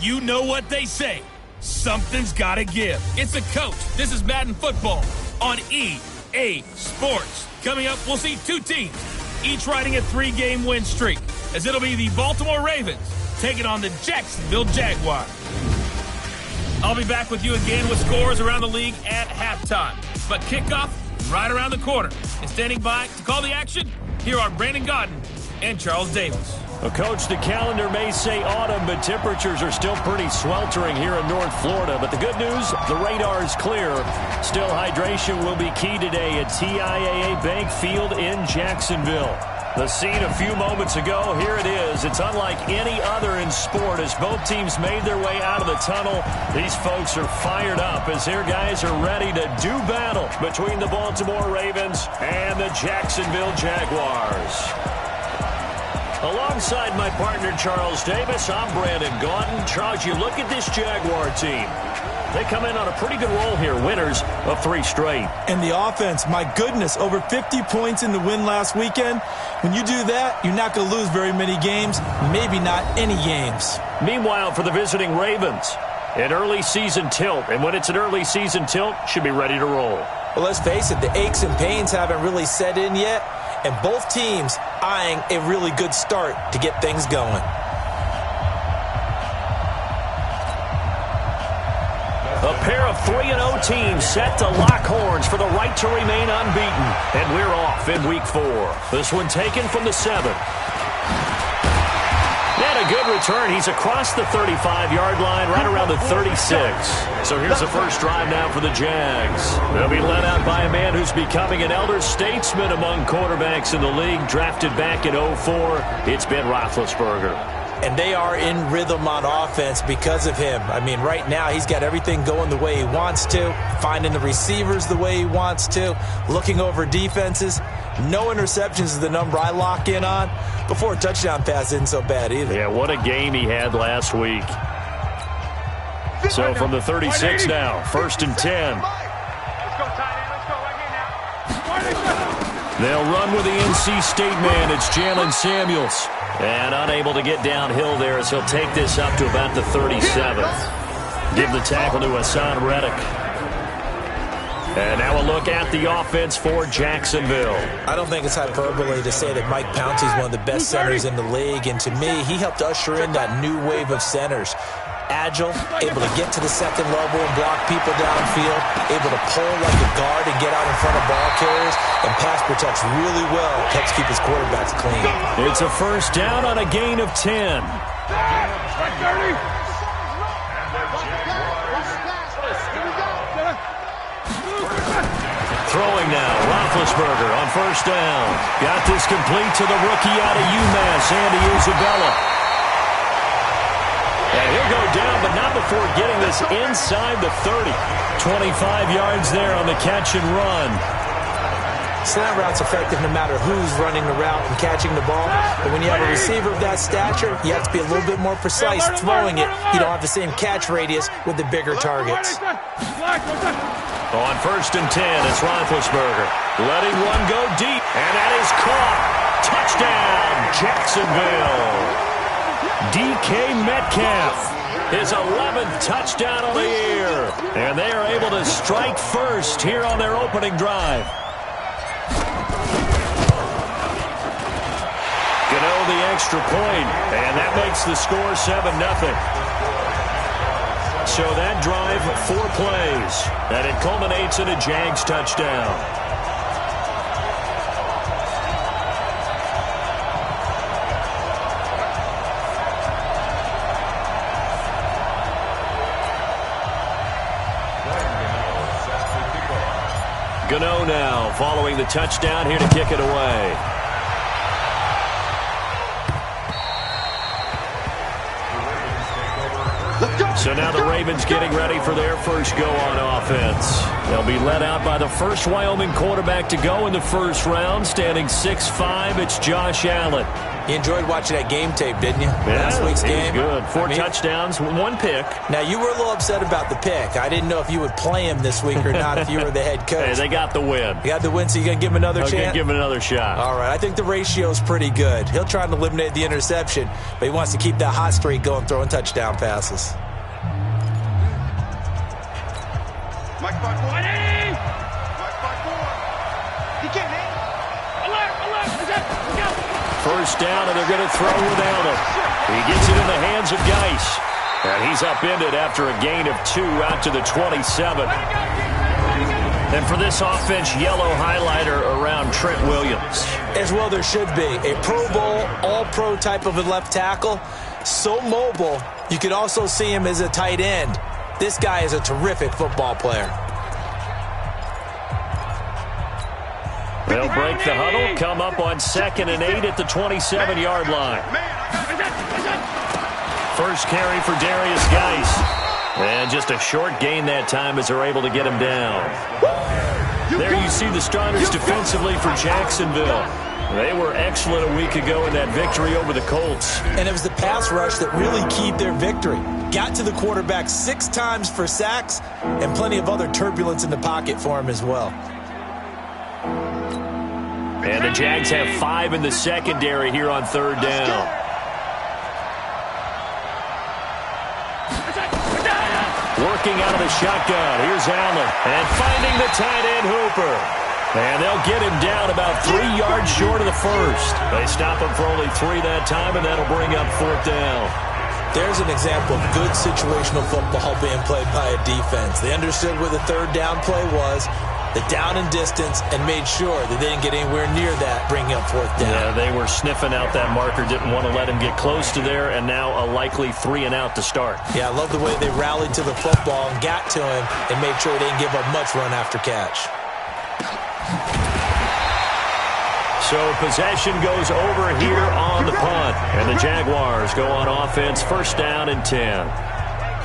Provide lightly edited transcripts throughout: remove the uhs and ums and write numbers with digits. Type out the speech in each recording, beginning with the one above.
You know what they say. Something's got to give. It's the coach. This is Madden Football on EA Sports. Coming up, we'll see two teams, each riding a 3-game win streak, as it'll be the Baltimore Ravens taking on the Jacksonville Jaguars. I'll be back with you again with scores around the league at halftime. But kickoff right around the corner. And standing by to call the action, here are Brandon Godden and Charles Davis. Well, Coach, the calendar may say autumn, but temperatures are still pretty sweltering here in North Florida. But the good news, the radar is clear. Still, hydration will be key today at TIAA Bank Field in Jacksonville. The scene a few moments ago, here it is. It's unlike any other in sport as both teams made their way out of the tunnel. These folks are fired up as their guys are ready to do battle between the Baltimore Ravens and the Jacksonville Jaguars. Alongside my partner, Charles Davis, I'm Brandon Gaudin. Charles, you look at this Jaguar team. They come in on a pretty good roll here, winners of 3 straight. And the offense, my goodness, over 50 points in the win last weekend. When you do that, you're not going to lose very many games, maybe not any games. Meanwhile, for the visiting Ravens, an early season tilt. And when it's an early season tilt, should be ready to roll. Well, let's face it, the aches and pains haven't really set in yet. And both teams eyeing a really good start to get things going. A pair of 3-0 teams set to lock horns for the right to remain unbeaten. And we're off in week 4. This one taken from the 7th. And a good return. He's across the 35-yard line, right around the 36. So here's the first drive now for the Jags. They'll be led out by a man who's becoming an elder statesman among quarterbacks in the league, drafted back in 2004. It's Ben Roethlisberger. And they are in rhythm on offense because of him. I mean, right now he's got everything going the way he wants to, finding the receivers the way he wants to, looking over defenses. No interceptions is the number I lock in on. Before a touchdown pass isn't so bad either. Yeah, what a game he had last week. So from the 36 now, 1st and 10. They'll run with the NC State man. It's Jalen Samuels. And unable to get downhill there as he'll take this up to about the 37th. Give the tackle to Hassan Reddick. And now a look at the offense for Jacksonville. I don't think it's hyperbole to say that Mike Pouncey is one of the best centers in the league. And to me, he helped usher in that new wave of centers. Agile, able to get to the second level and block people downfield, able to pull like a guard and get out in front of ball carriers, and pass protects really well, helps keep his quarterbacks clean. It's a first down on a gain of 10. Throwing now, Roethlisberger on first down. Got this complete to the rookie out of UMass, Andy Isabella. And he'll go down, but not before getting this inside the 30. 25 yards there on the catch and run. Slant route's effective no matter who's running the route and catching the ball. But when you have a receiver of that stature, you have to be a little bit more precise throwing it. You don't have the same catch radius with the bigger targets. On 1st and 10, it's Roethlisberger. Letting one go deep, and that is caught. Touchdown, Jacksonville. DK Metcalf, his 11th touchdown of the year. And they are able to strike first here on their opening drive. Gano the extra point, and that makes the score 7-0. So that drive, 4 plays, and it culminates in a Jags touchdown. Gano now following the touchdown here to kick it away. So now the Ravens getting ready for their first go on offense. They'll be led out by the first Wyoming quarterback to go in the first round, standing 6'5". It's Josh Allen. You enjoyed watching that game tape, didn't you? Yeah, last week's game. Good. Four touchdowns, 1 pick. Now, you were a little upset about the pick. I didn't know if you would play him this week or not if you were the head coach. Hey, they got the win. You got the win, so you're going to give him another chance? I'm going to give him another shot. All right. I think the ratio's pretty good. He'll try and eliminate the interception, but he wants to keep that hot streak going, throwing touchdown passes. First down, and they're going to throw without him. He gets it in the hands of Geis. And he's upended after a gain of 2 out to the 27. And for this offense, yellow highlighter around Trent Williams. As well there should be. A Pro Bowl, all-pro type of a left tackle. So mobile, you could also see him as a tight end. This guy is a terrific football player. They'll break the huddle, come up on 2nd and 8 at the 27-yard line. First carry for Darius Geis. And just a short gain that time as they're able to get him down. There you see the starters defensively for Jacksonville. They were excellent a week ago in that victory over the Colts. And it was the pass rush that really keyed their victory. Got to the quarterback 6 times for sacks and plenty of other turbulence in the pocket for him as well. And the Jags have 5 in the secondary here on 3rd down. Working out of the shotgun. Here's Allen. And finding the tight end Hooper. And they'll get him down about 3 yards short of the first. They stop him for only 3 that time, and that'll bring up 4th down. There's an example of good situational football being played by a defense. They understood where the 3rd down play was, the down and distance, and made sure that they didn't get anywhere near that, bringing up 4th down. Yeah, they were sniffing out that marker, didn't want to let him get close to there, and now a likely 3 and out to start. Yeah, I love the way they rallied to the football and got to him and made sure they didn't give up much run after catch. So possession goes over here on the punt, and the Jaguars go on offense, 1st down and 10.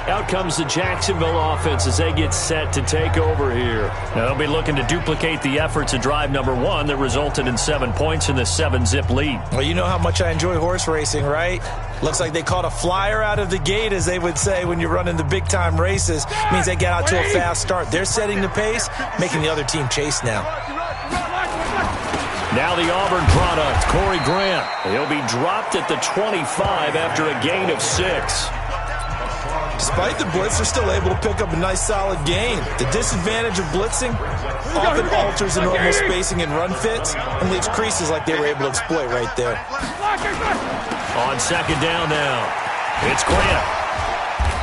Out comes the Jacksonville offense as they get set to take over here. Now they'll be looking to duplicate the efforts of drive number 1 that resulted in 7 points in the 7-zip lead. Well, you know how much I enjoy horse racing, right? Looks like they caught a flyer out of the gate, as they would say when you're running the big-time races. Means they get out to a fast start. They're setting the pace, making the other team chase now. Now the Auburn product, Corey Grant. He'll be dropped at the 25 after a gain of 6. Despite the blitz, they're still able to pick up a nice solid gain. The disadvantage of blitzing often alters the normal spacing and run fits and leaves creases like they were able to exploit right there. On 2nd down now, it's Grant.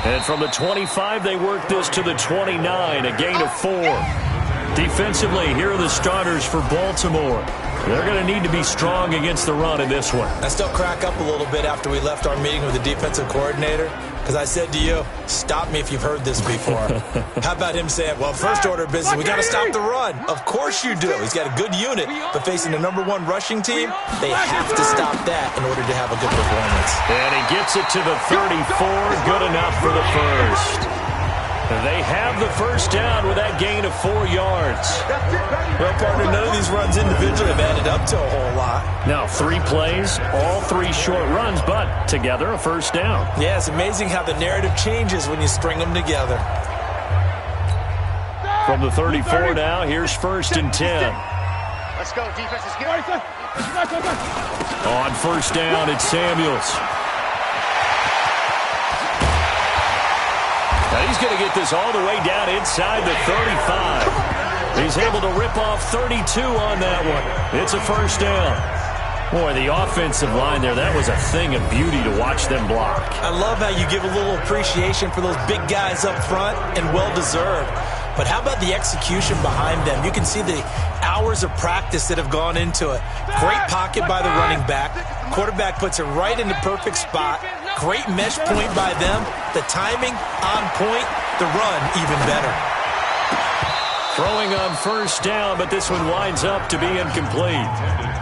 And from the 25, they work this to the 29, a gain of 4. Defensively, here are the starters for Baltimore. They're going to need to be strong against the run in this one. I still crack up a little bit after we left our meeting with the defensive coordinator, because I said to you, stop me if you've heard this before. How about him saying, well, first order of business, we got to stop the run. Of course you do. He's got a good unit, but facing the #1 rushing team, they have to stop that in order to have a good performance. And he gets it to the 34, good enough for the first. They have the first down with that gain of 4 yards. Well, partner, none of these runs individually have added up to a whole lot. Now, 3 plays, all 3 short runs, but together a first down. Yeah, it's amazing how the narrative changes when you string them together. From the 34 now, here's 1st and 10. Let's go, defense is good. On 1st down, it's Samuels. Now he's going to get this all the way down inside the 35. He's able to rip off 32 on that one. It's a first down. Boy, the offensive line there, that was a thing of beauty to watch them block. I love how you give a little appreciation for those big guys up front, and well-deserved. But how about the execution behind them? You can see the hours of practice that have gone into it. Great pocket by the running back. Quarterback puts it right in the perfect spot. Great mesh point by them. The timing on point. The run even better. Throwing on first down, but this one winds up to be incomplete.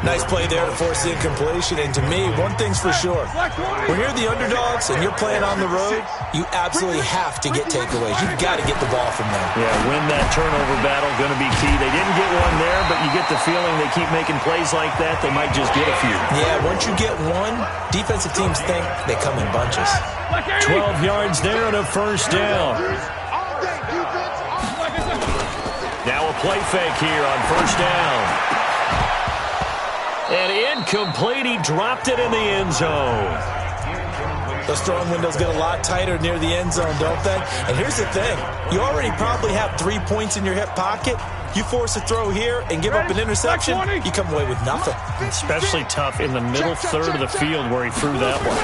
Nice play there to force the incompletion. And to me, one thing's for sure. When you're the underdogs and you're playing on the road, you absolutely have to get takeaways. You've got to get the ball from them. Yeah, win that turnover battle, going to be key. They didn't get one there, but you get the feeling they keep making plays like that, they might just get a few. Yeah, once you get one, defensive teams think they come in bunches. 12 yards there and a first down. Now a play fake here on first down. And incomplete. He dropped it in the end zone. Those throwing windows get a lot tighter near the end zone, don't they? And here's the thing. You already probably have 3 points in your hip pocket. You force a throw here and give up an interception, you come away with nothing. Especially tough in the middle third of the field where he threw that one.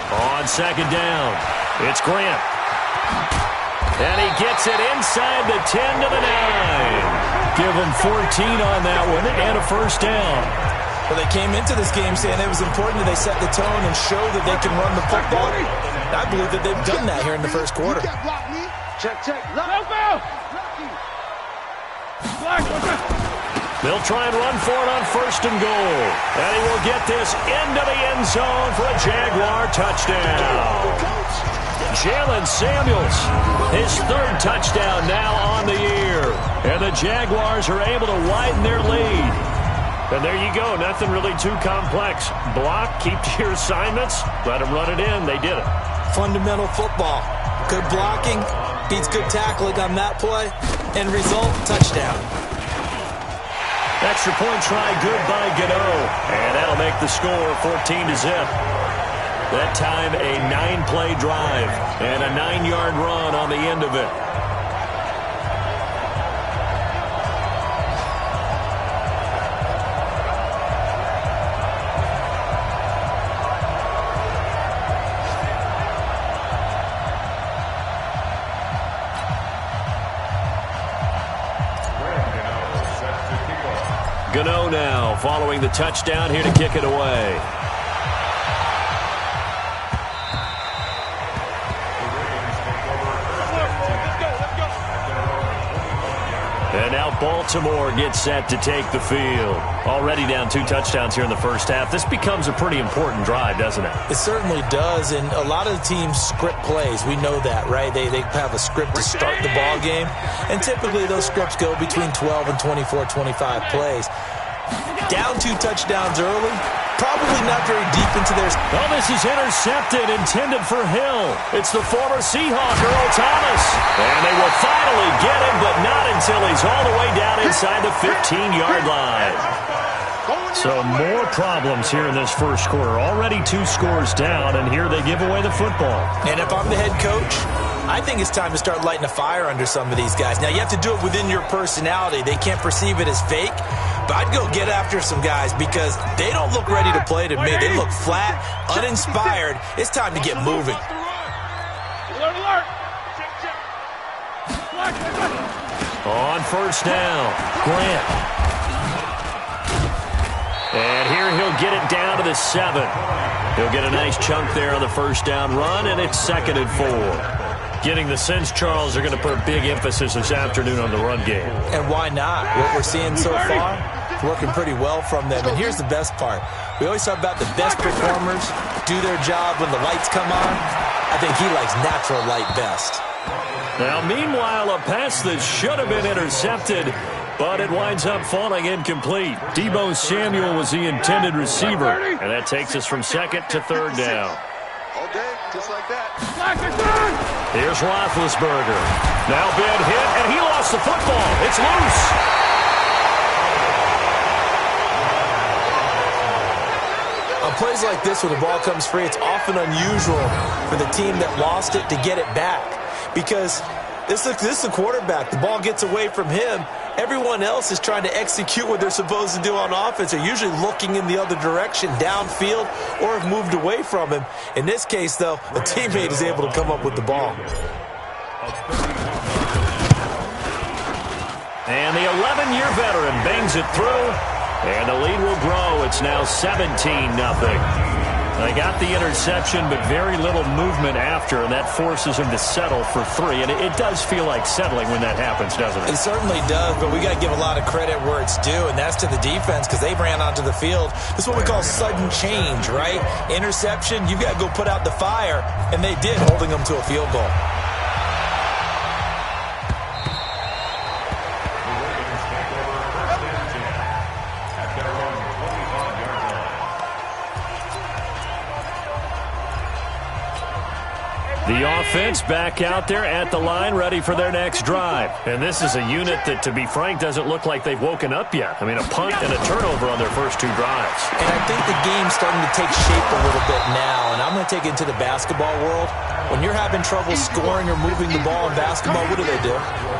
On second down, it's Grant. And he gets it inside the 10 to the 9. Give him 14 on that one and a first down. Well, they came into this game saying it was important that they set the tone and show that they can run the football. I believe that they've done that here in the first quarter. Check. They'll try and run for it on first and goal. And he will get this into the end zone for a Jaguar touchdown. Jalen Samuels, his third touchdown now on the year. And the Jaguars are able to widen their lead. And there you go, nothing really too complex. Block, keep to your assignments, let them run it in. They did it. Fundamental football. Good blocking, beats good tackling on that play. End result, touchdown. Extra point try, good by Gano. And that'll make the score 14-0. That time a 9-play drive and a 9-yard run on the end of it. Gano now following the touchdown here to kick it away. And now Baltimore gets set to take the field. Already down 2 touchdowns here in the first half. This becomes a pretty important drive, doesn't it? It certainly does, and a lot of the teams script plays. We know that, right? They have a script to start the ball game, and typically those scripts go between 12 and 24, 25 plays. Down 2 touchdowns early, probably not very deep into their... Oh, this is intercepted, intended for Hill. It's the former Seahawk, Earl Thomas. And they will finally get him, but not until he's all the way down inside the 15-yard line. So more problems here in this first quarter. Already 2 scores down, and here they give away the football. And if I'm the head coach, I think it's time to start lighting a fire under some of these guys. Now, you have to do it within your personality. They can't perceive it as fake. But I'd go get after some guys because they don't look ready to play to me. They look flat, uninspired. It's time to get moving. On first down, Grant. And here he'll get it down to the 7. He'll get a nice chunk there on the first down run, and it's 2nd and 4. Getting the sense, Charles, are going to put a big emphasis this afternoon on the run game. And why not? What we're seeing so far, it's working pretty well from them. And here's the best part. We always talk about the best performers do their job when the lights come on. I think he likes natural light best. Now, meanwhile, a pass that should have been intercepted, but it winds up falling incomplete. Deebo Samuel was the intended receiver, and that takes us from 2nd to 3rd down. Okay, just like that. Here's Roethlisberger. Now been hit, and he lost the football. It's loose. On plays like this where the ball comes free, it's often unusual for the team that lost it to get it back. Because this is the quarterback. The ball gets away from him. Everyone else is trying to execute what they're supposed to do on offense. They're usually looking in the other direction, downfield, or have moved away from him. In this case, though, a teammate is able to come up with the ball. And the 11-year veteran bangs it through, and the lead will grow. It's now 17-0. They got the interception, but very little movement after, and that forces him to settle for 3. And it does feel like settling when that happens, doesn't it? It certainly does, but we got to give a lot of credit where it's due, and that's to the defense because they ran onto the field. This is what we call sudden change, right? Interception, you got to go put out the fire, and they did, holding them to a field goal. The offense back out there at the line, ready for their next drive. And this is a unit that, to be frank, doesn't look like they've woken up yet. I mean, a punt and a turnover on their first 2 drives. And I think the game's starting to take shape a little bit now, and I'm going to take it into the basketball world. When you're having trouble scoring or moving the ball in basketball, what do?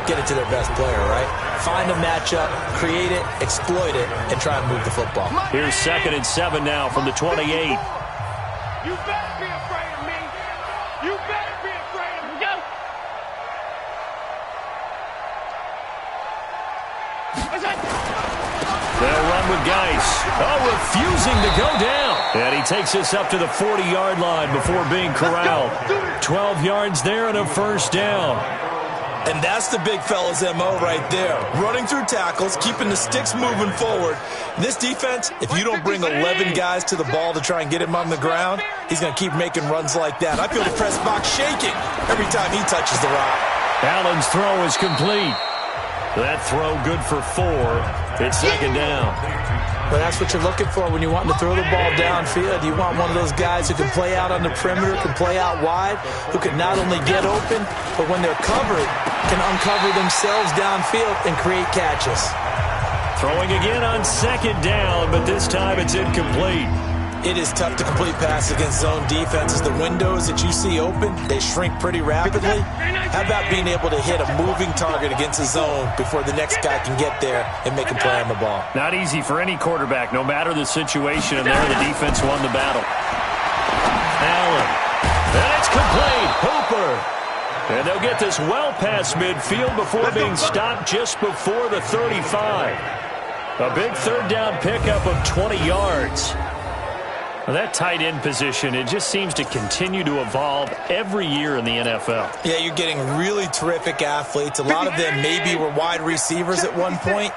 Get it to their best player, right? Find a matchup, create it, exploit it, and try and move the football. Here's 2nd and 7 now from the 28. You better be afraid of me. You better be afraid of me. Go. They'll run with Geis. Oh, refusing to go down. And he takes us up to the 40-yard line before being corralled. 12 yards there and a first down. And that's the big fella's MO right there. Running through tackles, keeping the sticks moving forward. This defense, if you don't bring 11 guys to the ball to try and get him on the ground, he's going to keep making runs like that. I feel the press box shaking every time he touches the rock. Allen's throw is complete. That throw good for 4. It's 2nd down. But that's what you're looking for when you're wanting to throw the ball downfield. You want one of those guys who can play out on the perimeter, can play out wide, who can not only get open, but when they're covered, can uncover themselves downfield and create catches. Throwing again on 2nd down, but this time it's incomplete. It is tough to complete passes against zone defenses. The windows that you see open, they shrink pretty rapidly. How about being able to hit a moving target against a zone before the next guy can get there and make a play on the ball? Not easy for any quarterback, no matter the situation. And there, the defense won the battle. Allen. And it's complete. Hooper. And they'll get this well past midfield before being stopped just before the 35. A big 3rd down pickup of 20 yards. Well, that tight end position, it just seems to continue to evolve every year in the NFL. Yeah, you're getting really terrific athletes. A lot of them maybe were wide receivers at one point.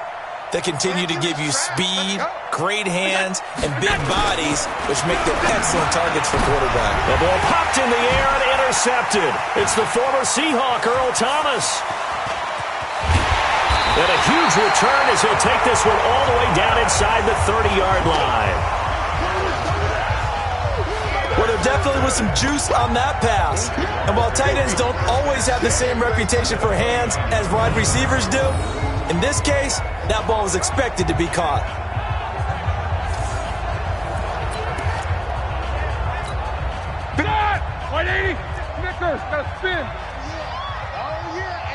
They continue to give you speed, great hands, and big bodies, which make them excellent targets for quarterback. The ball popped in the air and intercepted. It's the former Seahawk, Earl Thomas. And a huge return as he'll take this one all the way down inside the 30-yard line. Well, there definitely was some juice on that pass. And while tight ends don't always have the same reputation for hands as wide receivers do, in this case, that ball was expected to be caught. Spin! 180! Snickers, gotta spin! Oh, yeah!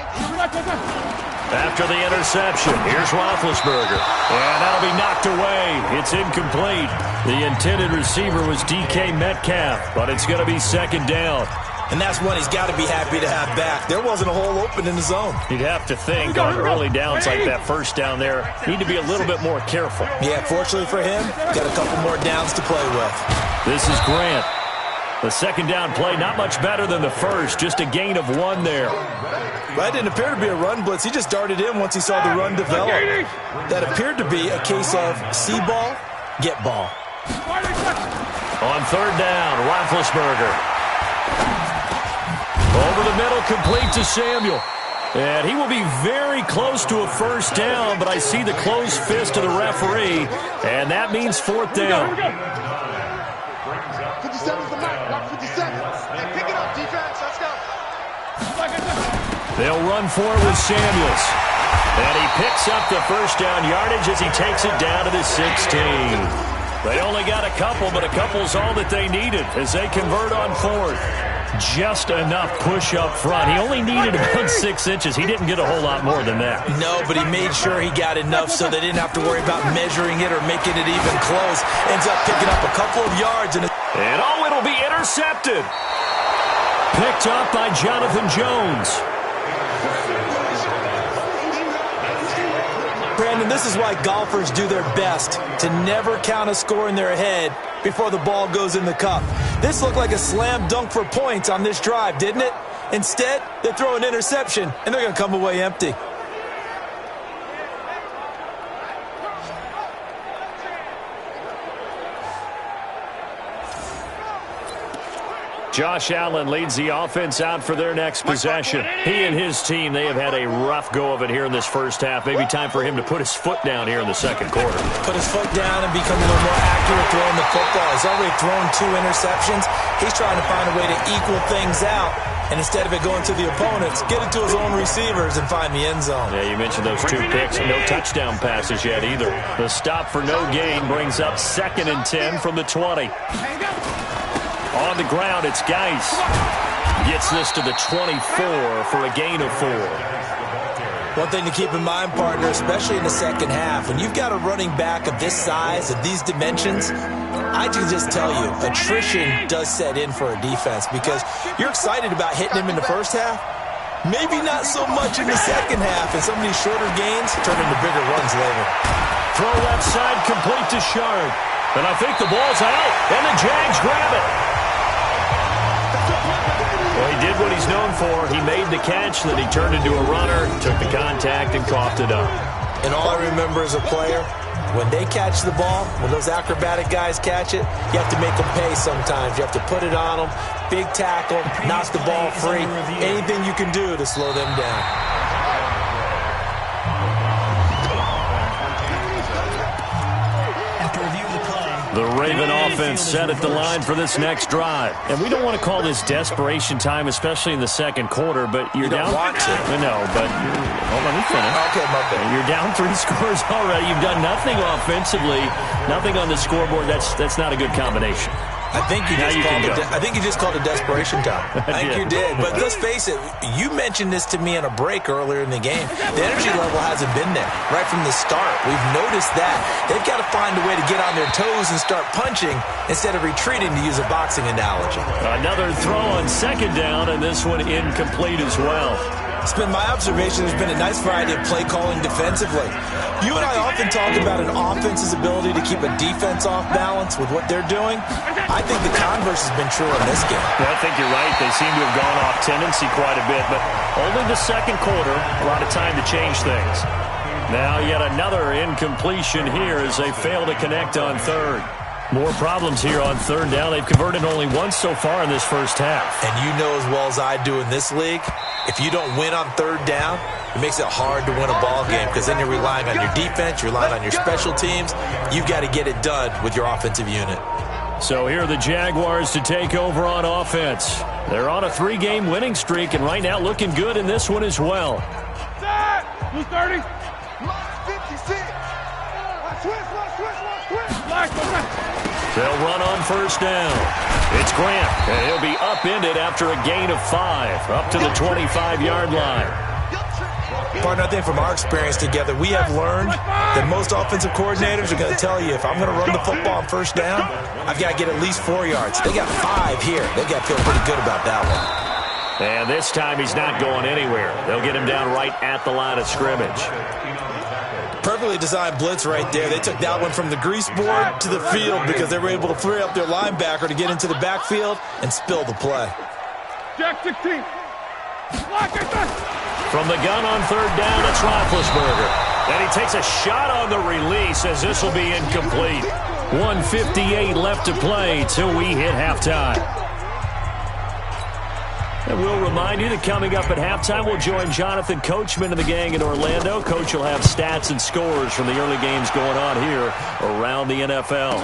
After the interception, here's Roethlisberger. And that'll be knocked away. It's incomplete. The intended receiver was DK Metcalf, but it's going to be 2nd down. And that's one he's got to be happy to have back. There wasn't a hole open in the zone. You'd have to think on early downs like that first down there, need to be a little bit more careful. Yeah, fortunately for him, got a couple more downs to play with. This is Grant. The 2nd down play, not much better than the first, just a gain of 1 there. That didn't appear to be a run blitz. He just darted in once he saw the run develop. That appeared to be a case of see ball, get ball. On 3rd down, Roethlisberger. Over the middle, complete to Samuel. And he will be very close to a first down, but I see the closed fist of the referee, and that means 4th down. 57's the mark. Watch 57. Hey, pick it up, defense. Let's go. They'll run for it with Samuels. And he picks up the first down yardage as he takes it down to the 16. They only got a couple, but a couple's all that they needed as they convert on 4th. Just enough push up front. He only needed about 6 inches. He didn't get a whole lot more than that. No, but he made sure he got enough so they didn't have to worry about measuring it or making it even close. Ends up picking up a couple of yards. And oh, it'll be intercepted. Picked up by Jonathan Jones. Brandon, this is why golfers do their best to never count a score in their head before the ball goes in the cup. This looked like a slam dunk for points on this drive, didn't it? Instead, they throw an interception, and they're going to come away empty. Josh Allen leads the offense out for their next possession. He and his team, they have had a rough go of it here in this first half. Maybe time for him to put his foot down here in the second quarter. Put his foot down and become a little more accurate throwing the football. He's already thrown 2 interceptions. He's trying to find a way to equal things out. And instead of it going to the opponents, get it to his own receivers and find the end zone. Yeah, you mentioned those 2 picks. No touchdown passes yet either. The stop for no gain brings up 2nd and 10 from the 20. On the ground, it's Geis. Gets this to the 24 for a gain of 4. One thing to keep in mind, partner, especially in the second half, when you've got a running back of this size, of these dimensions, I can just tell you, attrition does set in for a defense because you're excited about hitting him in the first half. Maybe not so much in the second half, and some of these shorter gains turn into bigger runs later. Throw left side, complete to Sharp. And I think the ball's out, and the Jags grab it. Well, he did what he's known for. He made the catch, then he turned into a runner, took the contact, and coughed it up. And all I remember as a player, when they catch the ball, when those acrobatic guys catch it, you have to make them pay sometimes. You have to put it on them, big tackle, knock the ball free, anything you can do to slow them down. The Raven offense set at the line for this next drive. And we don't want to call this desperation time, especially in the second quarter, but you're down. You don't want to. No, but hold on, let me finish. Okay, my bad. You're down 3 scores already. You've done nothing offensively, nothing on the scoreboard. That's not a good combination. I think you just called it desperation time. I think you did. But let's face it, you mentioned this to me on a break earlier in the game. The energy level hasn't been there right from the start. We've noticed that. They've got to find a way to get on their toes and start punching instead of retreating, to use a boxing analogy. Another throw on 2nd down, and this one incomplete as well. It's been my observation there's been a nice variety of play calling defensively. You and I often talk about an offense's ability to keep a defense off balance with what they're doing. I think the converse has been true in this game. Yeah, I think you're right. They seem to have gone off tendency quite a bit, but only the second quarter, a lot of time to change things. Now yet another incompletion here as they fail to connect on 3rd. More problems here on 3rd down. They've converted only once so far in this first half. And you know as well as I do in this league, if you don't win on 3rd down, it makes it hard to win a ball game because then you're relying on your defense, you're relying on your special teams. You've got to get it done with your offensive unit. So here are the Jaguars to take over on offense. They're on a 3-game winning streak, and right now looking good in this one as well. Blue 30. They'll run on 1st down. It's Grant, and he'll be upended after a gain of 5, up to the 25-yard line. Partner, I think from our experience together, we have learned that most offensive coordinators are going to tell you, if I'm going to run the football on 1st down, I've got to get at least 4 yards. They got 5 here. They've got to feel pretty good about that one. And this time he's not going anywhere. They'll get him down right at the line of scrimmage. Perfectly designed blitz right there. They took that one from the grease board to the field because they were able to free up their linebacker to get into the backfield and spill the play. Jack 16. From the gun on 3rd down, it's Roethlisberger. And he takes a shot on the release as this will be incomplete. 1:58 left to play till we hit halftime. And we'll remind you that coming up at halftime, we'll join Jonathan Coachman and the gang in Orlando. Coach will have stats and scores from the early games going on here around the NFL.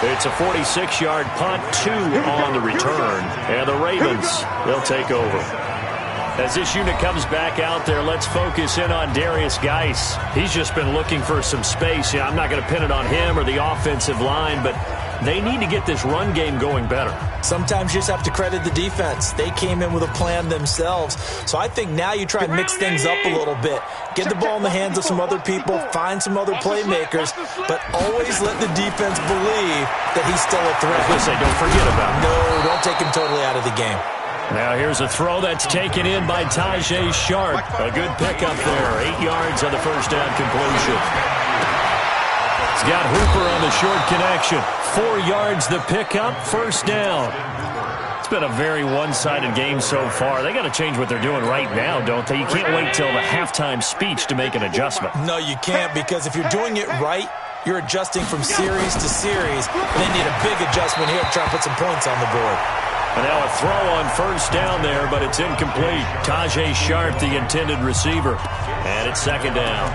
It's a 46-yard punt, 2 on the return. And the Ravens, they'll take over. As this unit comes back out there, let's focus in on Darius Geis. He's just been looking for some space. I'm not going to pin it on him or the offensive line, but they need to get this run game going better. Sometimes you just have to credit the defense. They came in with a plan themselves. So I think now you try and mix things up a little bit. Get the ball in the hands of some other people, find some other playmakers, but always let the defense believe that he's still a threat. I was going to say, don't forget about him. No, don't take him totally out of the game. Now here's a throw that's taken in by Tajay Sharp. A good pickup there. 8 yards on the 1st down completion. He's got Hooper on the short connection. 4 yards the pickup, first down. It's been a very one-sided game so far. They got to change what they're doing right now, don't they? You can't wait till the halftime speech to make an adjustment. No, you can't, because if you're doing it right, you're adjusting from series to series. They need a big adjustment here to try and put some points on the board. And now a throw on first down there, but it's incomplete. Tajay Sharp, the intended receiver. And it's second down.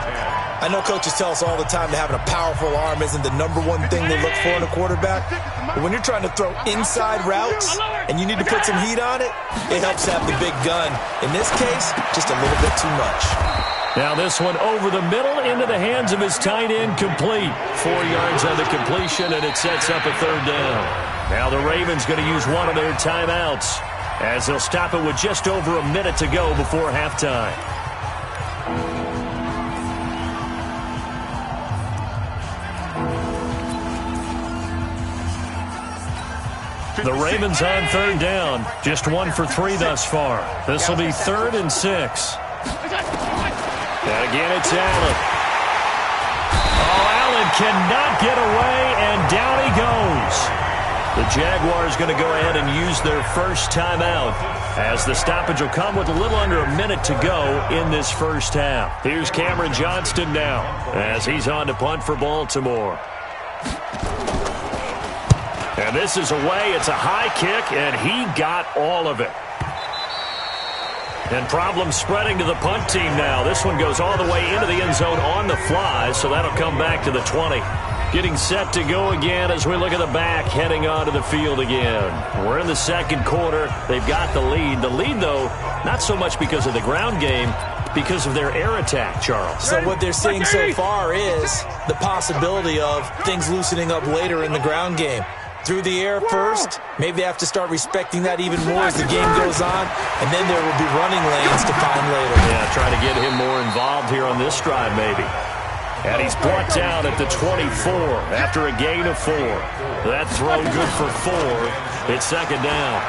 I know coaches tell us all the time that having a powerful arm isn't the number one thing they look for in a quarterback. But when you're trying to throw inside routes and you need to put some heat on it, it helps have the big gun. In this case, just a little bit too much. Now this one over the middle into the hands of his tight end, complete. 4 yards on the completion, and it sets up a third down. Now the Ravens going to use one of their timeouts as they'll stop it with just over a minute to go before halftime. The Ravens on third down. Just 1 for 3 thus far. This will be 3rd and 6. And again, it's Allen. Oh, Allen cannot get away, and down he goes. The Jaguars going to go ahead and use their first timeout as the stoppage will come with a little under a minute to go in this first half. Here's Cameron Johnston now as he's on to punt for Baltimore. And this is away. It's a high kick, and he got all of it. And problems spreading to the punt team now. This one goes all the way into the end zone on the fly, so that'll come back to the 20. Getting set to go again as we look at the back, heading onto the field again. We're in the second quarter. They've got the lead. The lead, though, not so much because of the ground game, because of their air attack, Charles. So what they're seeing so far is the possibility of things loosening up later in the ground game. Through the air first, maybe they have to start respecting that even more as the game goes on, and then there will be running lanes to find later. Yeah, try to get him more involved here on this drive maybe. And he's brought down at the 24 after a gain of 4. That throw good for 4. It's second down.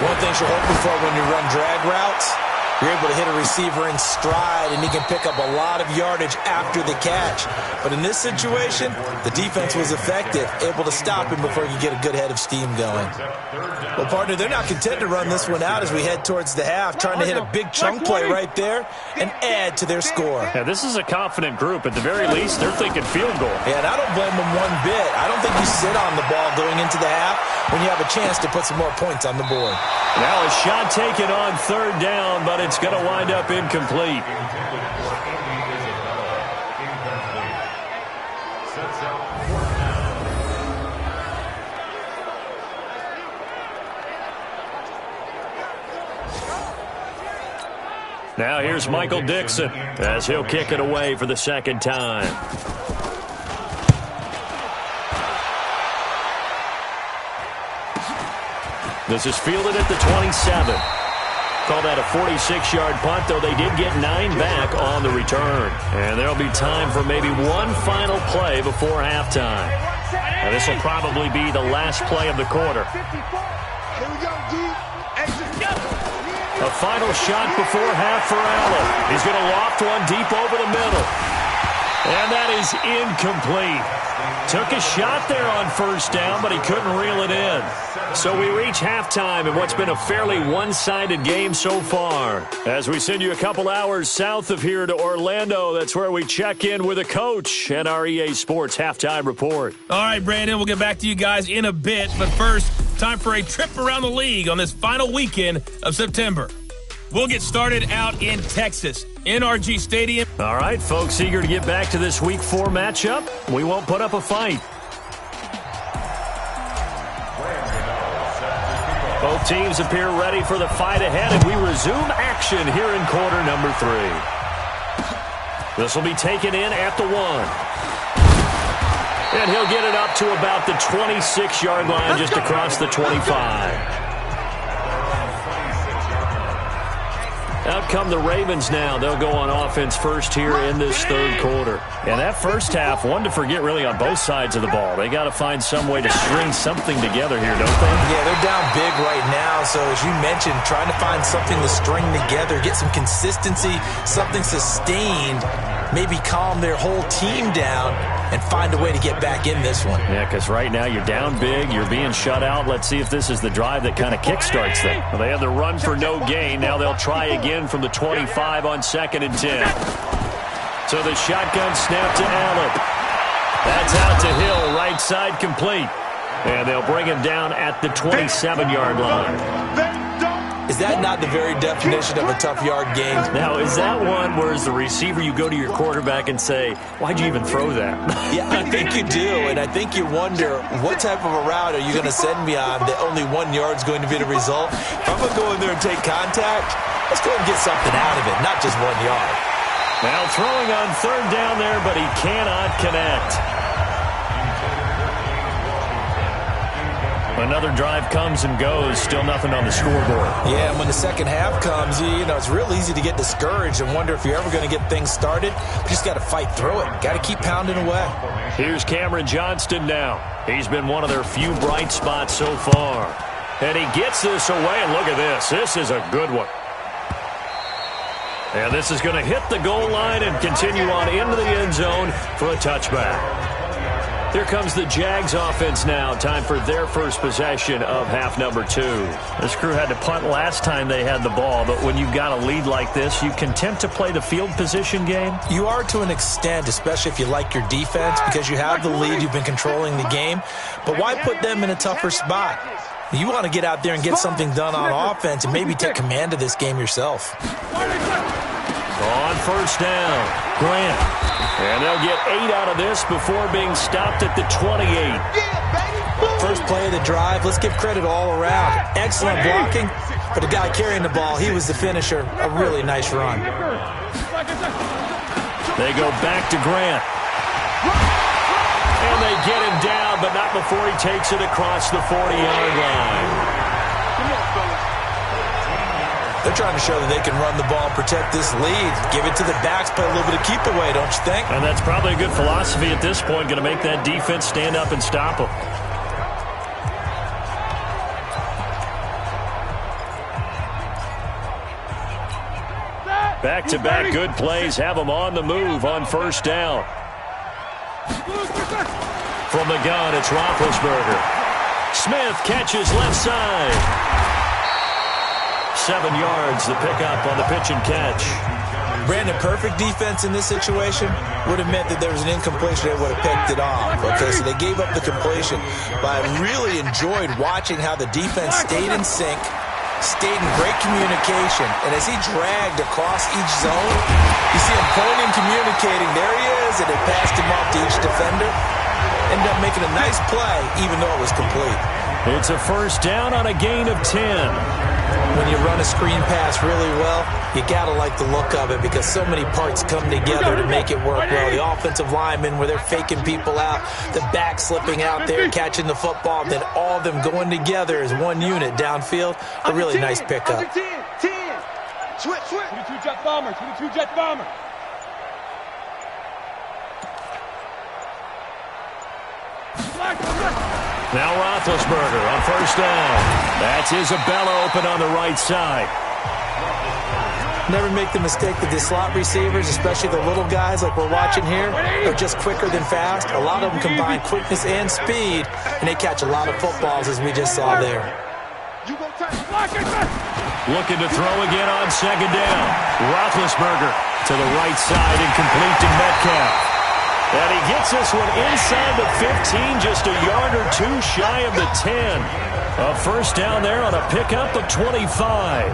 One thing you're hoping for when you run drag routes, you're able to hit a receiver in stride, and he can pick up a lot of yardage after the catch. But in this situation, the defense was effective, able to stop him before you get a good head of steam going. Well, partner, they're not content to run this one out as we head towards the half, trying to hit a big chunk play right there and add to their score. Yeah, this is a confident group. At the very least, they're thinking field goal. Yeah, and I don't blame them one bit. I don't think you sit on the ball going into the half when you have a chance to put some more points on the board. Now a shot taken on third down, but it's going to wind up incomplete. Now here's Michael Dixon as he'll kick it away for the second time. This is fielded at the 27. Call that a 46-yard punt, though they did get 9 back on the return. And there'll be time for maybe one final play before halftime. Now, this will probably be the last play of the quarter. Here we go, D. A final shot before half for Allen. He's going to loft one deep over the middle. And that is incomplete. Took a shot there on first down, but he couldn't reel it in. So we reach halftime in what's been a fairly one-sided game so far. As we send you a couple hours south of here to Orlando, that's where we check in with a coach and our EA Sports halftime report. All right, Brandon, we'll get back to you guys in a bit. But first, time for a trip around the league on this final weekend of September. We'll get started out in Texas, NRG Stadium. All right, folks, eager to get back to this Week 4 matchup. We won't put up a fight. Both teams appear ready for the fight ahead, and we resume action here in quarter number 3. This will be taken in at the 1. And he'll get it up to about the 26-yard line just across the 25. Out come the Ravens now. They'll go on offense first here in this third quarter. And that first half, one to forget really on both sides of the ball. They got to find some way to string something together here, don't they? Yeah, they're down big right now. So as you mentioned, trying to find something to string together, get some consistency, something sustained, maybe calm their whole team down and find a way to get back in this one. Yeah, because right now you're down big, you're being shut out. Let's see if this is the drive that kind of kickstarts them. Well, they had the run for no gain. Now they'll try again from the 25 on 2nd and 10. So the shotgun snap to Allen. That's out to Hill, right side complete. And they'll bring him down at the 27-yard line. Is that not the very definition of a tough yard gain? Now, is that one where as the receiver you go to your quarterback and say, why'd you even throw that? Yeah, I think you do, and I think you wonder what type of a route are you going to send me on that only 1 yard's going to be the result? If I'm going to go in there and take contact, let's go and get something out of it, not just 1 yard. Now throwing on 3rd down there, but he cannot connect. Another drive comes and goes, still nothing on the scoreboard. Yeah, and when the second half comes, you know, it's real easy to get discouraged and wonder if you're ever going to get things started. You just got to fight through it. Got to keep pounding away. Here's Cameron Johnston now. He's been one of their few bright spots so far. And he gets this away, and look at this. This is a good one. And this is going to hit the goal line and continue on into the end zone for a touchback. Here comes the Jags offense now. Time for their first possession of half number 2. This crew had to punt last time they had the ball, but when you've got a lead like this, you content to play the field position game? You are to an extent, especially if you like your defense, because you have the lead, you've been controlling the game. But why put them in a tougher spot? You want to get out there and get something done on offense and maybe take command of this game yourself. On 1st down, Grant. And they'll get 8 out of this before being stopped at the 28. First play of the drive, let's give credit all around. Excellent blocking, but the guy carrying the ball, he was the finisher. A really nice run. They go back to Grant. And they get him down, but not before he takes it across the 40-yard line. They're trying to show that they can run the ball and protect this lead. Give it to the backs, play a little bit of keep away, don't you think? And that's probably a good philosophy at this point, going to make that defense stand up and stop them. Back-to-back good plays have them on the move on 1st down. From the gun, it's Roethlisberger. Smith catches left side. 7 yards, the pickup on the pitch and catch. Brandon, perfect defense in this situation would have meant that there was an incompletion. They would have picked it off. Okay, so they gave up the completion. But I really enjoyed watching how the defense stayed in sync, stayed in great communication. And as he dragged across each zone, you see him pointing, communicating. There he is, and they passed him off to each defender. Ended up making a nice play, even though it was complete. It's a 1st down on a gain of 10. When you run a screen pass really well, you got to like the look of it because so many parts come together to make it work well. The offensive linemen, where they're faking people out, the back slipping out there, catching the football, then all of them going together as one unit downfield. A really nice pickup. 10. Switch. 22 jet bomber. Now Roethlisberger on 1st down. That's Isabella open on the right side. Never make the mistake that the slot receivers, especially the little guys like we're watching here, are just quicker than fast. A lot of them combine quickness and speed, and they catch a lot of footballs, as we just saw there. Looking to throw again on 2nd down. Roethlisberger to the right side and complete to Metcalf. And he gets this one inside the 15, just a yard or 2 shy of the 10. A 1st down there on a pickup of 25.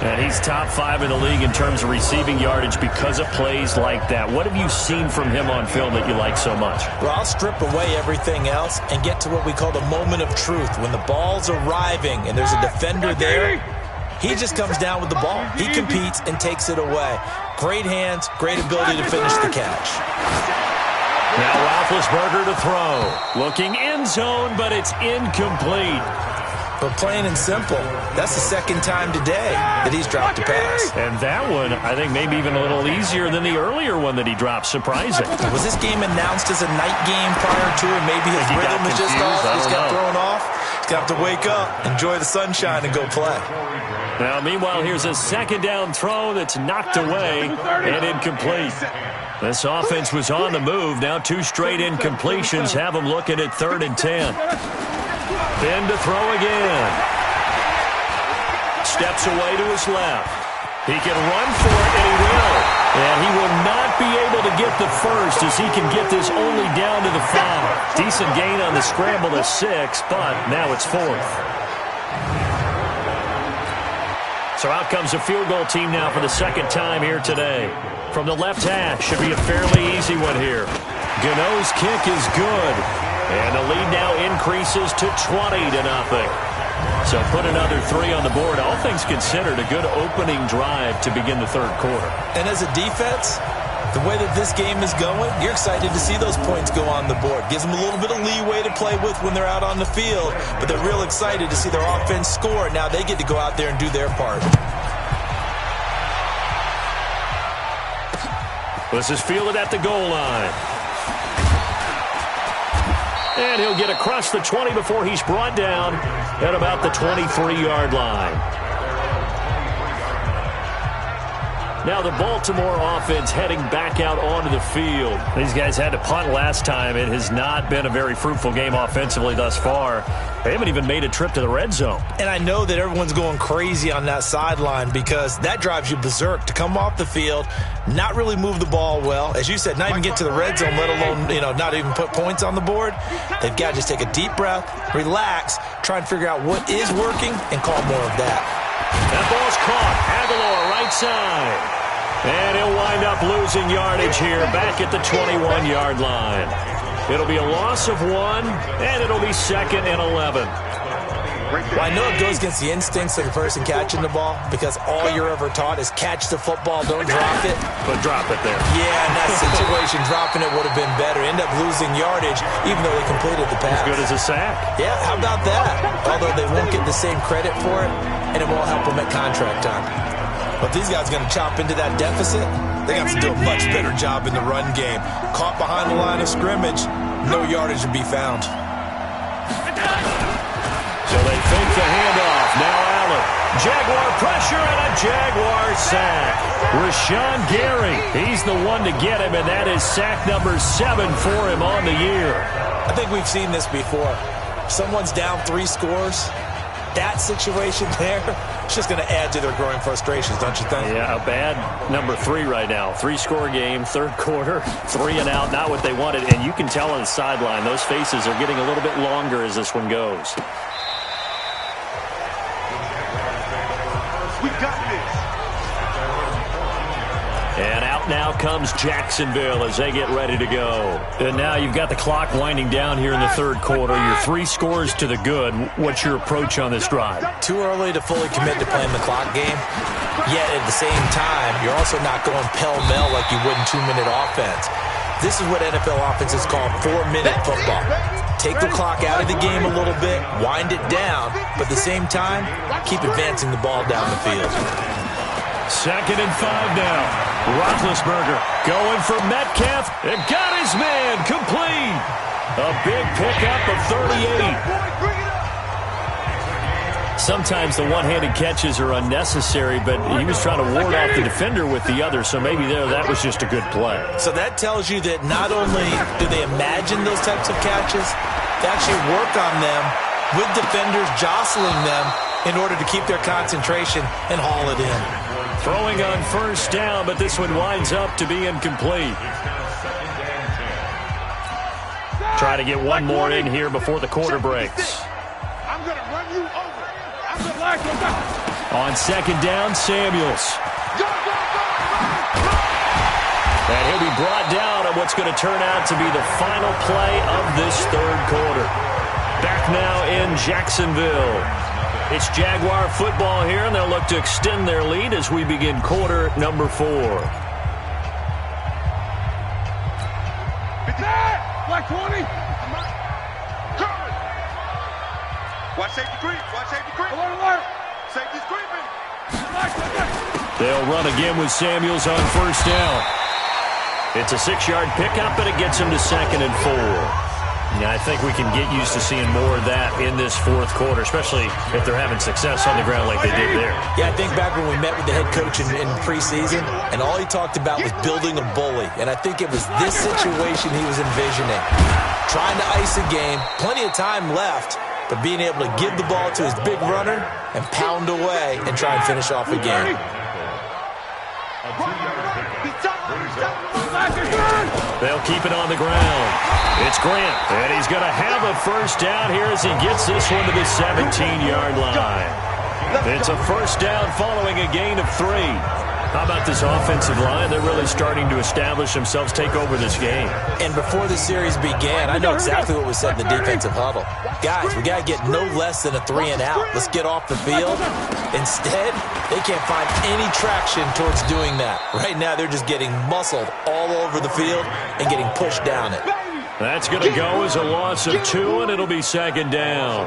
And he's top 5 in the league in terms of receiving yardage because of plays like that. What have you seen from him on film that you like so much? Well, I'll strip away everything else and get to what we call the moment of truth. When the ball's arriving and there's a defender there, he just comes down with the ball. He competes and takes it away. Great hands, great ability to finish the catch. Now Roethlisberger to throw. Looking end zone, but it's incomplete. But plain and simple, that's the 2nd time today that he's dropped a pass. And that one, I think, maybe even a little easier than the earlier one that he dropped. Surprising. Was this game announced as a night game prior to it? Maybe his rhythm was just off. He just got thrown off. He's got to wake up, enjoy the sunshine, and go play. Now, meanwhile, here's a second down throw that's knocked away and incomplete. This offense was on the move. Now 2 straight incompletions have them looking at 3rd and 10. Then to throw again. Steps away to his left. He can run for it, and he will. And he will not be able to get the first as he can get this only down to the 5. Decent gain on the scramble to 6, but now it's 4th. So out comes a field goal team now for the second time here today. From the left hash, should be a fairly easy one here. Gano's kick is good. And the lead now increases to 20-0. So put another 3 on the board. All things considered, a good opening drive to begin the 3rd quarter. And as a defense, the way that this game is going, you're excited to see those points go on the board. Gives them a little bit of leeway to play with when they're out on the field, but they're real excited to see their offense score. Now they get to go out there and do their part. This is fielded at the goal line. And he'll get across the 20 before he's brought down at about the 23-yard line. Now the Baltimore offense heading back out onto the field. These guys had to punt last time. It has not been a very fruitful game offensively thus far. They haven't even made a trip to the red zone. And I know that everyone's going crazy on that sideline because that drives you berserk to come off the field, not really move the ball well. As you said, not even get to the red zone, let alone, not even put points on the board. They've got to just take a deep breath, relax, try and figure out what is working, and call more of that. That ball's caught. Aguilar right side. And he'll wind up losing yardage here back at the 21-yard line. It'll be a loss of 1, and it'll be 2nd and 11. Well, I know it goes against the instincts of the person catching the ball because all you're ever taught is catch the football, don't drop it. But drop it there. Yeah, in that situation, dropping it would have been better. End up losing yardage even though they completed the pass. As good as a sack. Yeah, how about that? Although they won't get the same credit for it, and it won't help them at contract time. But these guys are going to chop into that deficit. They got to do a much better job in the run game. Caught behind the line of scrimmage, no yardage to be found. So they fake the handoff. Now Allen. Jaguar pressure and a Jaguar sack. Rashawn Gary, he's the one to get him, and that is sack number 7 for him on the year. I think we've seen this before. Someone's down 3 scores. That situation there, it's just going to add to their growing frustrations, don't you think? Yeah, a bad number 3 right now. 3-score game, 3rd quarter, 3 and out, not what they wanted. And you can tell on the sideline, those faces are getting a little bit longer as this one goes. We got this. And out now comes Jacksonville as they get ready to go. And now you've got the clock winding down here in the 3rd quarter. You're 3 scores to the good. What's your approach on this drive? Too early to fully commit to playing the clock game. Yet at the same time, you're also not going pell-mell like you would in 2-minute offense. This is what NFL offenses call 4-minute football. Take the clock out of the game a little bit, wind it down, but at the same time, keep advancing the ball down the field. 2nd and 5 now. Roethlisberger going for Metcalf and got his man complete. A big pickup of 38. Sometimes the one-handed catches are unnecessary, but he was trying to ward off the defender with the other, so maybe that was just a good play. So that tells you that not only do they imagine those types of catches, they actually work on them with defenders jostling them in order to keep their concentration and haul it in. Throwing on 1st down, but this one winds up to be incomplete. Try to get one more in here before the quarter breaks. I'm going to run you over. On 2nd down, Samuels. And he'll be brought down on what's going to turn out to be the final play of this 3rd quarter. Back now in Jacksonville. It's Jaguar football here, and they'll look to extend their lead as we begin quarter number 4. Black 20. Watch safety creep. Watch safety creep. Alert. Safety's creeping. They'll run again with Samuels on 1st down. It's a 6-yard pickup, and it gets him to 2nd and 4. Yeah, I think we can get used to seeing more of that in this fourth quarter, especially if they're having success on the ground like they did there. Yeah, I think back when we met with the head coach in preseason, and all he talked about was building a bully. And I think it was this situation he was envisioning. Trying to ice a game, plenty of time left, but being able to give the ball to his big runner and pound away and try and finish off a game. They'll keep it on the ground. It's Grant, and he's going to have a first down here as he gets this one to the 17-yard line. It's a first down following a gain of 3. How about this offensive line? They're really starting to establish themselves, take over this game. And before the series began, I know exactly what was said in the defensive huddle. Guys, we got to get no less than a 3-and-out. Let's get off the field. Instead, they can't find any traction towards doing that. Right now, they're just getting muscled all over the field and getting pushed down it. That's going to go as a loss of 2, and it'll be second down.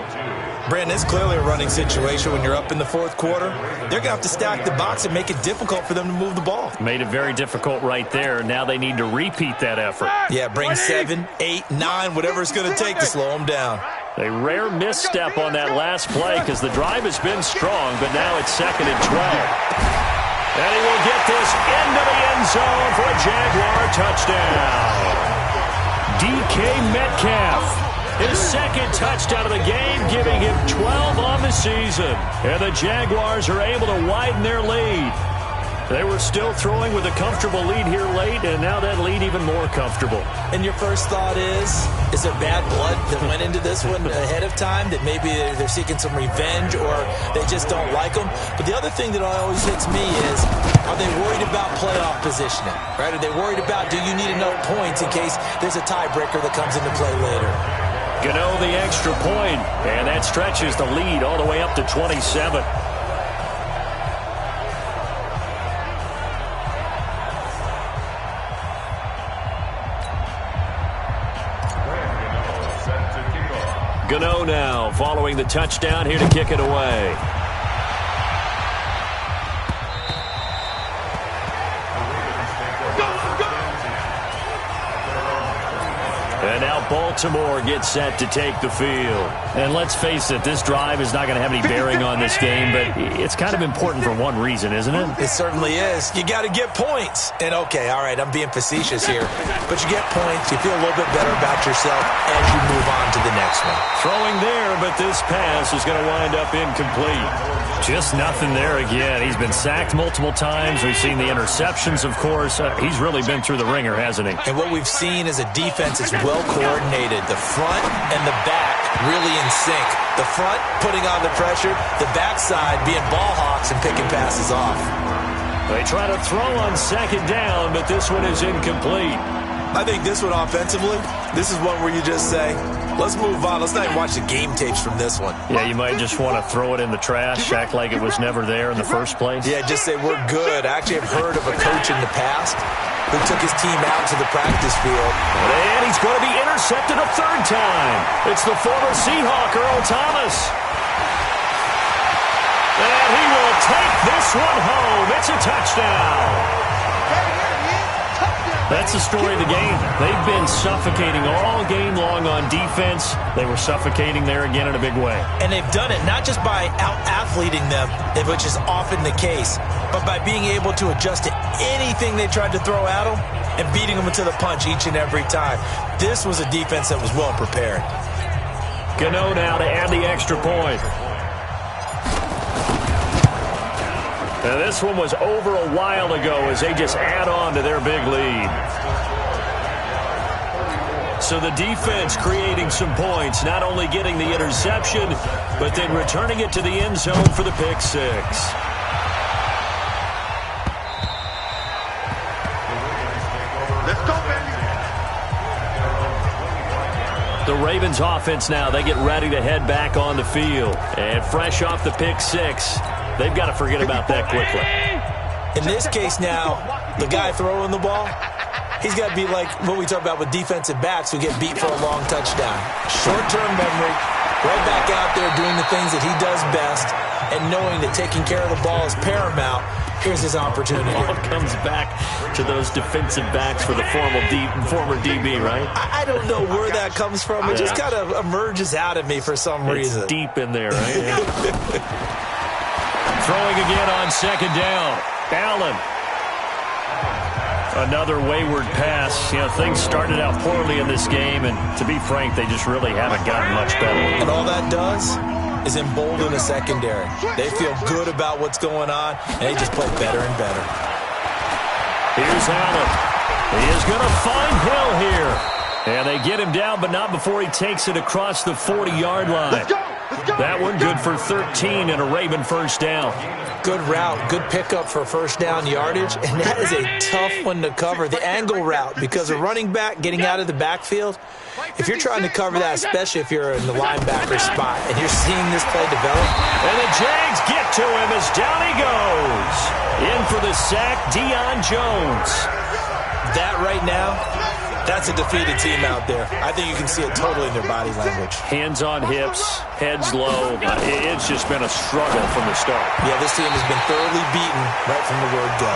Brandon, it's clearly a running situation when you're up in the fourth quarter. They're going to have to stack the box and make it difficult for them to move the ball. Made it very difficult right there. Now they need to repeat that effort. Yeah, bring 7, 8, 9, whatever it's going to take to slow them down. A rare misstep on that last play because the drive has been strong, but now it's 2nd and 12. And he will get this into the end zone for a Jaguar touchdown. DK Metcalf, his 2nd touchdown of the game, giving him 12 on the season. And the Jaguars are able to widen their lead. They were still throwing with a comfortable lead here late, and now that lead even more comfortable. And your first thought is there bad blood that went into this one ahead of time, that maybe they're seeking some revenge or they just don't like them? But the other thing that always hits me is, are they worried about playoff positioning? Right? Are they worried about, do you need enough points in case there's a tiebreaker that comes into play later? Gano the extra point, and that stretches the lead all the way up to 27. Gano now following the touchdown here to kick it away. And now Baltimore gets set to take the field. And let's face it, this drive is not going to have any bearing on this game, but it's kind of important for one reason, isn't it? It certainly is. You got to get points. And okay, all right, I'm being facetious here, but you get points, you feel a little bit better about yourself as you move on to the next one. Throwing there, but this pass is going to wind up incomplete. Just nothing there again. He's been sacked multiple times. We've seen the interceptions, of course. He's really been through the ringer, hasn't he? And what we've seen is a defense that's well coordinated. The front and the back really in sync. The front putting on the pressure, the backside being ball hawks and picking passes off. They try to throw on 2nd down, but this one is incomplete. I think this one offensively, this is one where you just say, let's move on. Let's not even watch the game tapes from this one. Yeah, you might just want to throw it in the trash, act like it was never there in the first place. Yeah, just say we're good. I actually have heard of a coach in the past who took his team out to the practice field. And he's going to be intercepted a 3rd time. It's the former Seahawk, Earl Thomas. And he will take this one home. It's a touchdown. That's the story of the game. They've been suffocating all game long on defense. They were suffocating there again in a big way. And they've done it not just by out-athleting them, which is often the case, but by being able to adjust to anything they tried to throw at them and beating them to the punch each and every time. This was a defense that was well prepared. Gano now to add the extra point. Now this one was over a while ago as they just add on to their big lead. So the defense creating some points, not only getting the interception, but then returning it to the end zone for the pick 6. Let's go, baby. The Ravens offense now, they get ready to head back on the field. And fresh off the pick 6, they've got to forget about that quickly. In this case now, the guy throwing the ball, he's got to be like what we talk about with defensive backs who get beat for a long touchdown. Short-term memory, right back out there doing the things that he does best, and knowing that taking care of the ball is paramount. Here's his opportunity. It all comes back to those defensive backs for the former DB, right? I don't know where that comes from. It just kind of emerges out of me for some reason. It's deep in there, right? Throwing again on second down. Allen. Another wayward pass. Things started out poorly in this game, and to be frank, they just really haven't gotten much better. And all that does is embolden the secondary. They feel good about what's going on, and they just play better and better. Here's Allen. He is going to find Hill here. And they get him down, but not before he takes it across the 40-yard line. Let's go. That one good for 13 and a Raven first down. Good route, good pickup for first down yardage, and that is a tough one to cover, the angle route, because a running back getting out of the backfield, if you're trying to cover that, especially if you're in the linebacker spot, and you're seeing this play develop. And the Jags get to him as down he goes. In for the sack, Deion Jones. That right now, that's a defeated team out there. I think you can see it totally in their body language. Hands on hips, heads low. It's just been a struggle from the start. Yeah, this team has been thoroughly beaten right from the word go.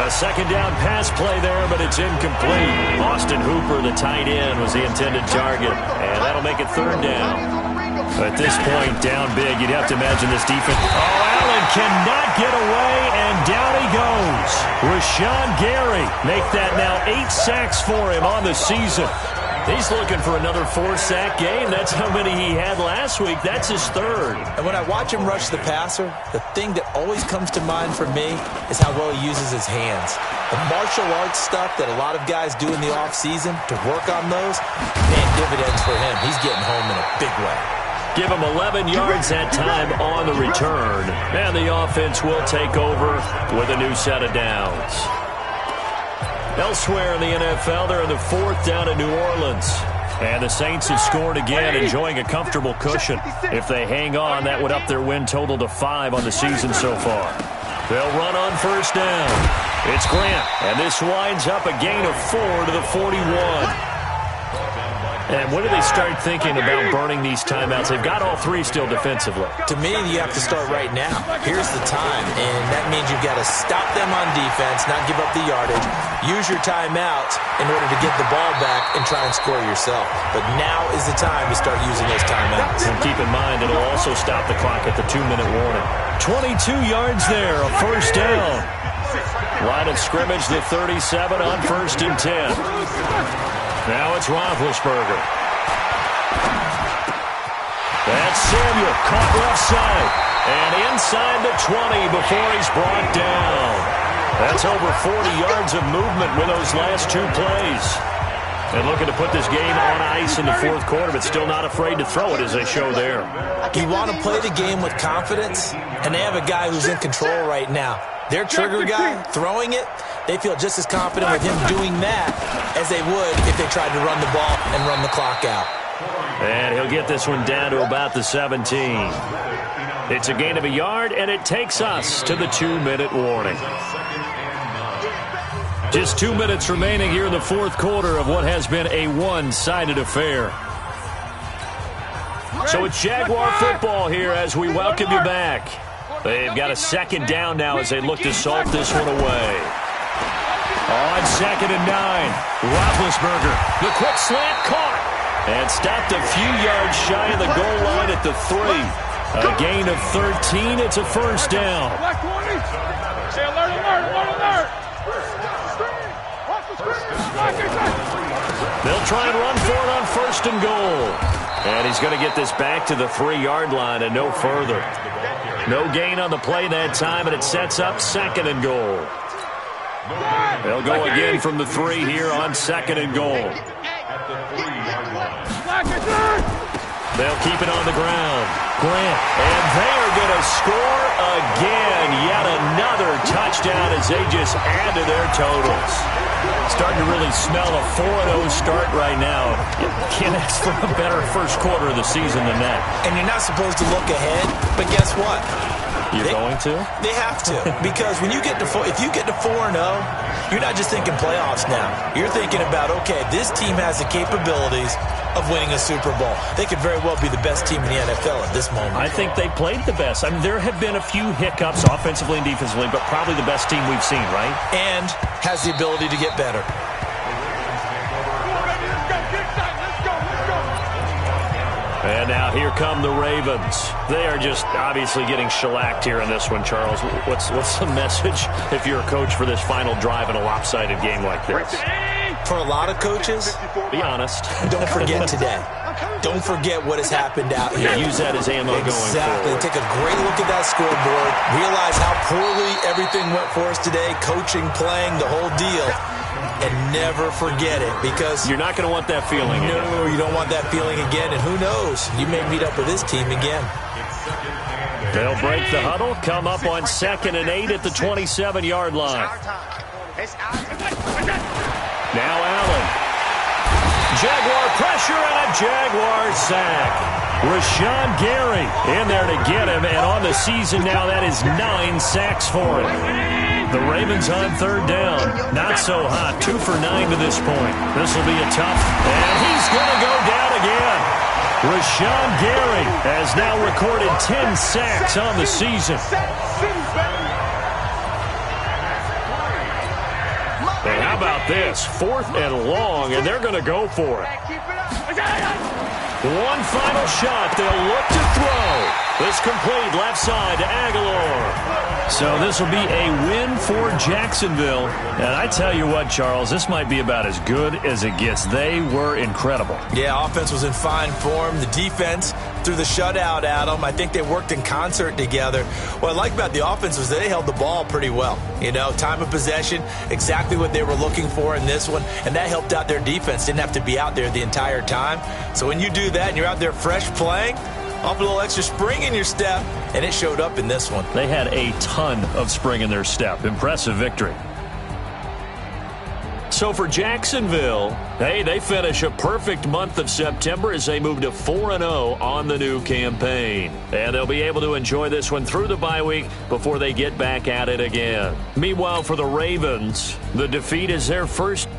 A second down pass play there, but it's incomplete. Austin Hooper, the tight end, was the intended target, and that'll make it third down. At this point, down big, you'd have to imagine this defense. Oh, Allen cannot get away, and down he goes. Rashawn Gary make that now 8 sacks for him on the season. He's looking for another 4-sack game. That's how many he had last week. That's his third. And when I watch him rush the passer, the thing that always comes to mind for me is how well he uses his hands. The martial arts stuff that a lot of guys do in the offseason to work on those, paying dividends for him. He's getting home in a big way. Give him 11 yards that time on the return. And the offense will take over with a new set of downs. Elsewhere in the NFL, they're in the fourth down in New Orleans. And the Saints have scored again, enjoying a comfortable cushion. If they hang on, that would up their win total to 5 on the season so far. They'll run on first down. It's Grant, and this winds up a gain of 4 to the 41. And when do they start thinking about burning these timeouts? They've got all 3 still defensively. To me, you have to start right now. Here's the time, and that means you've got to stop them on defense, not give up the yardage, use your timeouts in order to get the ball back and try and score yourself. But now is the time to start using those timeouts. And keep in mind, it'll also stop the clock at the 2-minute warning. 22 yards there, a first down. Line of scrimmage, the 37 on 1st and 10. Now it's Roethlisberger. That's Samuel, caught left side. And inside the 20 before he's brought down. That's over 40 yards of movement with those last 2 plays. And looking to put this game on ice in the fourth quarter, but still not afraid to throw it as they show there. You want to play the game with confidence, and they have a guy who's in control right now. Their trigger guy, throwing it, they feel just as confident with him doing that as they would if they tried to run the ball and run the clock out. And he'll get this one down to about the 17. It's a gain of a yard, and it takes us to the 2-minute warning. Just 2 minutes remaining here in the fourth quarter of what has been a one-sided affair. So it's Jaguar football here as we welcome you back. They've got a second down now as they look to salt this one away. On 2nd and 9, Roethlisberger, the quick slant caught, and stopped a few yards shy of the goal line at the 3. A gain of 13, it's a first down. They'll try and run for it on 1st and goal. And he's going to get this back to the 3-yard line and no further. No gain on the play that time, and it sets up 2nd and goal. They'll go again from the 3 here on 2nd and goal. They'll keep it on the ground. Grant, and they are going to score again. Yet another touchdown as they just add to their totals. Starting to really smell a 4-0 start right now. Can't ask for a better first quarter of the season than that. And you're not supposed to look ahead, but guess what? You're going to? They have to, because when you get to if you get to 4-0, you're not just thinking playoffs now. You're thinking about, okay, this team has the capabilities of winning a Super Bowl. They could very well be the best team in the NFL at this moment. I think they played the best. I mean, there have been a few hiccups offensively and defensively, but probably the best team we've seen, right? And has the ability to get better. And now here come the Ravens. They are just obviously getting shellacked here in this one, Charles. What's the message if you're a coach for this final drive in a lopsided game like this? For a lot of coaches, be honest. Don't forget today. Don't forget what has happened out here. Use that as ammo going forward. Exactly. Take a great look at that scoreboard. Realize how poorly everything went for us today. Coaching, playing, the whole deal. And never forget it, because you're not going to want that feeling again. No, you don't want that feeling again. And who knows? You may meet up with this team again. They'll break the huddle, come up on 2nd and 8 at the 27-yard line. Now Allen. Jaguar pressure and a Jaguar sack. Rashawn Gary in there to get him, and on the season now, that is 9 sacks for him. The Ravens on 3rd down. Not so hot. 2 for 9 to this point. This will be a tough, and he's going to go down again. Rashawn Gary has now recorded 10 sacks on the season. And how about this? 4th and long, and they're going to go for it. One final shot. They'll look to throw. This complete left side to Aguilar. So this will be a win for Jacksonville. And I tell you what, Charles, this might be about as good as it gets. They were incredible. Yeah, offense was in fine form. The defense through the shutout, Adam. I think they worked in concert together. What I like about the offense was they held the ball pretty well. You know, time of possession, exactly what they were looking for in this one. And that helped out their defense. Didn't have to be out there the entire time. So when you do that and you're out there fresh playing, off a little extra spring in your step, and it showed up in this one. They had a ton of spring in their step. Impressive victory. So for Jacksonville, hey, they finish a perfect month of September as they move to 4-0 on the new campaign. And they'll be able to enjoy this one through the bye week before they get back at it again. Meanwhile, for the Ravens, the defeat is their first